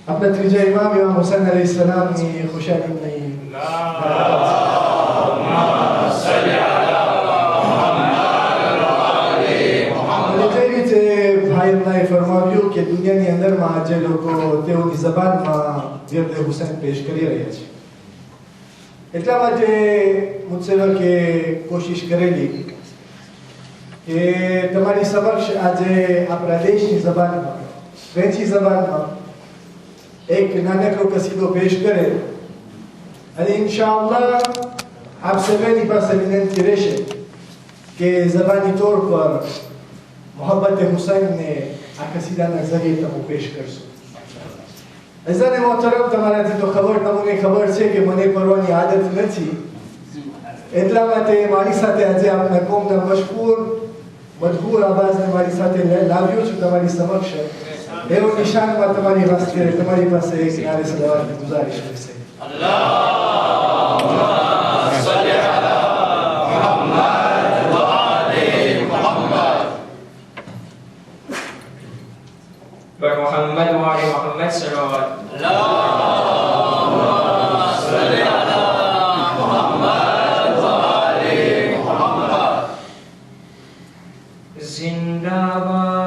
अपना त्रीजा इमाम इमाम हुसैन अलैहिस्सलाम ની ખુશાની ભાઈ ફરમાવ્યું કે દુનિયાની અંદરમાં જે લોકો તેઓની જબાનમાં વિરદ હુસૈન પેશ કરી રહ્યા છે એટલા માટે મુત્સેવકે કોશિશ કરેલી કે તમારી સમક્ષ આજે આપણા દેશની જબાનમાં ફ્રેન્ચી જબાનમાં एक नानकड़ो कसीदो पेश करे અને इंशाअल्लाह आप सभी પાસે વિનંતી રહેશે કે ज़बानी तौर पर मोहब्बत हुसैन ने આ કસીદાના ज़रिए તમે પેશ કરશો અઝાને મોહતરમ તમારાથી તો તમને ખબર છે કે મને પરવાની આદત નથી એટલા માટે મારી સાથે આજે આપના કોમના મજબૂર આવાજને મારી સાથે લાવ્યો છું તમારી સમક્ષ એવો નિશાનમાં તમારી વાસ્તે તમારી પાસે એક નારે સલાવતની ગુજારિશ રહેશે અલ્લાહુમ્મા સલ્લી અલા મુહમ્મદ વ આલે મુહમ્મદ बर मुहम्मद व आले मुहम्मद सल्लल्लाहु अल्लाहुम्मा सल्ली अला मुहम्मद व आले मुहम्मद जिंदाबाद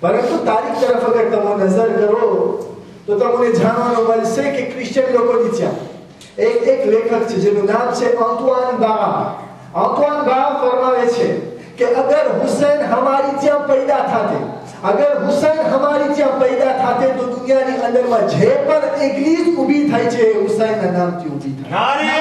પરંતુ તારીખ તરફ અગર તમે નજર કરો તો તમને જાણવાનું મળશે કે ક્રિશ્ચિયન લોકોની ત્યાં એક લેખક છે જેનું નામ છે આંતવાન બા ફરમાવે છે કે અગર હુસૈન હમારી ત્યાં પૈદા થાતે તો દુનિયાની અંદરમાં જે પણ ઇગ્લિશ ઊભી થાય છે એ હુસૈનના નામથી ઊભી થાય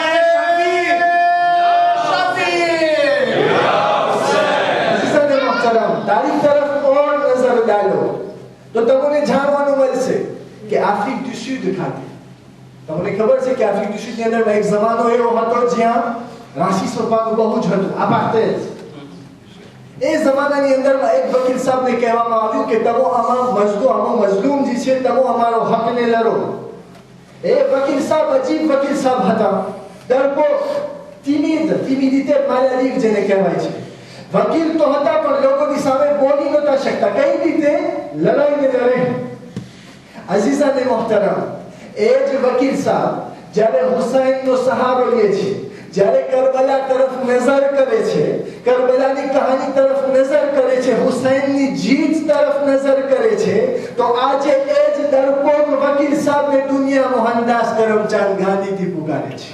તારીખ તરફ और डालो तो તમને જાણવાનું મળશે કે આફ્રિક du Sud ખાતે તમને ખબર છે કે આફ્રિકી દેશની અંદર એક જમાનો એવો હતો જ્યાં રાશિ સ્વરૂપનું બહુ જ હતું apartheid એ જમાનાની અંદરમાં એક વકીલ સાહેબને કહેવામાં આવ્યું કે તમે આમાં મઝલૂમ જે છે તમે અમારો હકને લડો એ વકીલ સાહેબ અજીબ વકીલ સાહેબ હતા ડરપોક timidité maladie જેને કહેવાય છે વકીલ તો હતા પણ લોકોની સામે બોલી નહોતા શકતા કઈ રીતે લડાઈને લડે અઝીઝાને મોહતરમ એ જ વકીલ સાહેબ જ્યારે હુસૈનનો સહારો લે છે જ્યારે કરબલા તરફ નજર કરે છે કરબલાની કહાની તરફ નજર કરે છે હુસૈનની જીત તરફ નજર કરે છે તો આજે એ જ ડરપોક વકીલ સાહેબને દુનિયા મોહનદાસ કરમચંદ ગાંધીથી પુકારે છે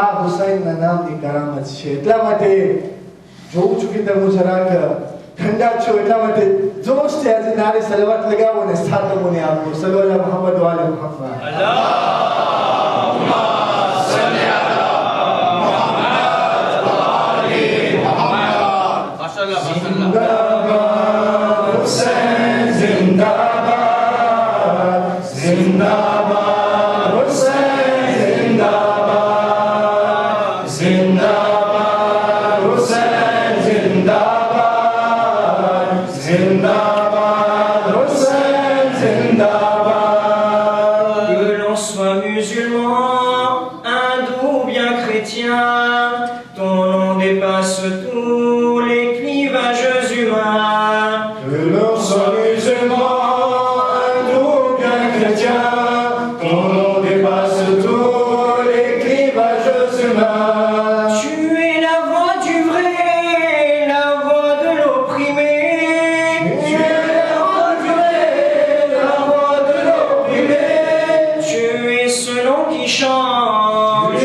આ હુસૈનના નામની કરામત છે એટલા માટે જોઉં છું કે તમે જરાક ઠંડા છો એટલા માટે જોશ છે આજે નારે સલવાત લગાવો અને સાતમોને આપો સલ્લલ્લાહુ મુહમ્મદ વાલે મુહમ્મદ અલ્લાહુમ્મા સલ્લી અલા મુહમ્મદ વાલે મુહમ્મદ માશાઅલ્લાહ જિંદાબાદ હુસૈન જિંદાબાદ જિંદાબાદ હુસૈન જિંદાબાદ જિંદાબાદ હુસૈન જિંદાબાદ Zindabad, Hussein, Zindabad. Que l'on soit musulman, hindou, bien chrétien, ton nom dépasse tous les clivages humains. Que l'on soit musulman, hindou, bien chrétien, ton nom dépasse tous les clivages humains. Tu es la voix du vrai, la voix de l'opprimé. Tu es ce nom qui change,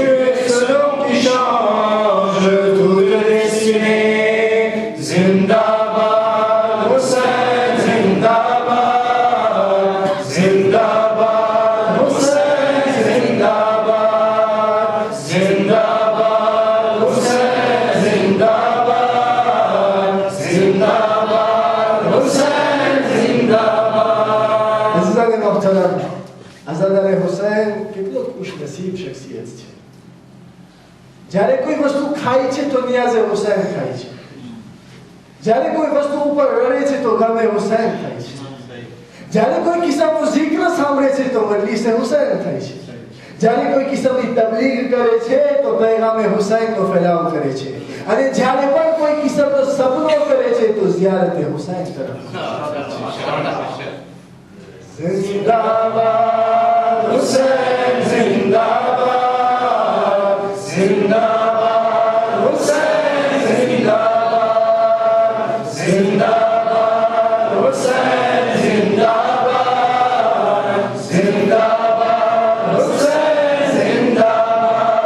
toute destinée. Zindabad, Hussein, Zindabad, Zindabad, Hussein, Zindabad, Zindabad, Hussein, Zindabad, Zindabad, Hussein, Zindabad. Azizane muhtaram, Azadane Hussein કેટલો ખુશનસીબ શખ્સિયત છે જ્યારે કોઈ વસ્તુ ખાય છે તો નિયાઝે હુસૈન ખાય છે જ્યારે કોઈ વસ્તુ ઉપર રડે છે તો ગમે હુસૈન થાય છે જ્યારે કોઈ કિસ્સાનો zikr સાંભળે છે તો મજલિસે હુસૈન થાય છે જ્યારે કોઈ કિસ્સાની તબલીગ કરે છે તો પૈગામે હુસૈનનો ફેલાવ કરે છે અને જ્યારે પણ કોઈ કિસ્સાનો સપનો કરે છે તો ઝિયારતે હુસૈન તરફ Zindabad, Hussein, Zindabad, Zindabad, Hussein, Zindabad, Zindabad, Hussein, Zindabad, Zindabad, Hussein, Zindabad.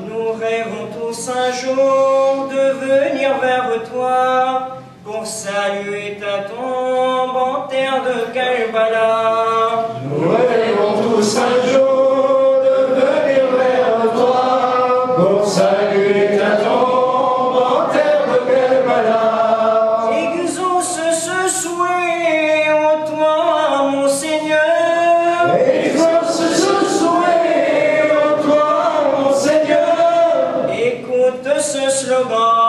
Nous rêvons tous un jour de venir vers toi pour saluer ta tombe en terre de Karbala. Nous rêvons tous un jour de venir vers toi pour saluer ta tombe en terre de Karbala. Exauce ce souhait en toi, mon Seigneur. Exauce ce souhait en toi, mon Seigneur. Écoute ce slogan.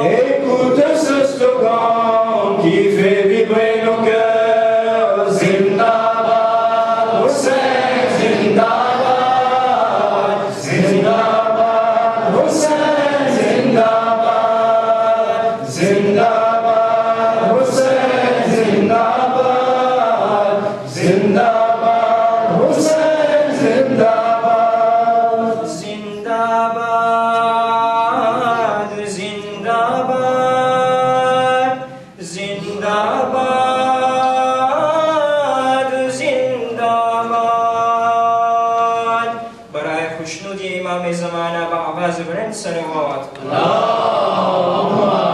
Écoute ce slogan qui fait vibrer nos cœurs. Zindabad, Hussein, Zindabad, Zindabad, Hussein, Zindabad, Zindabad, Hussein, Zindabad, Zindabad, Hussein, Zindabad. Zindabad, Zindabad, Zindabad, Zindabad. Baraya Khushnudi Imam Zamana Ba'avaz Ibn Salawat. Allahumma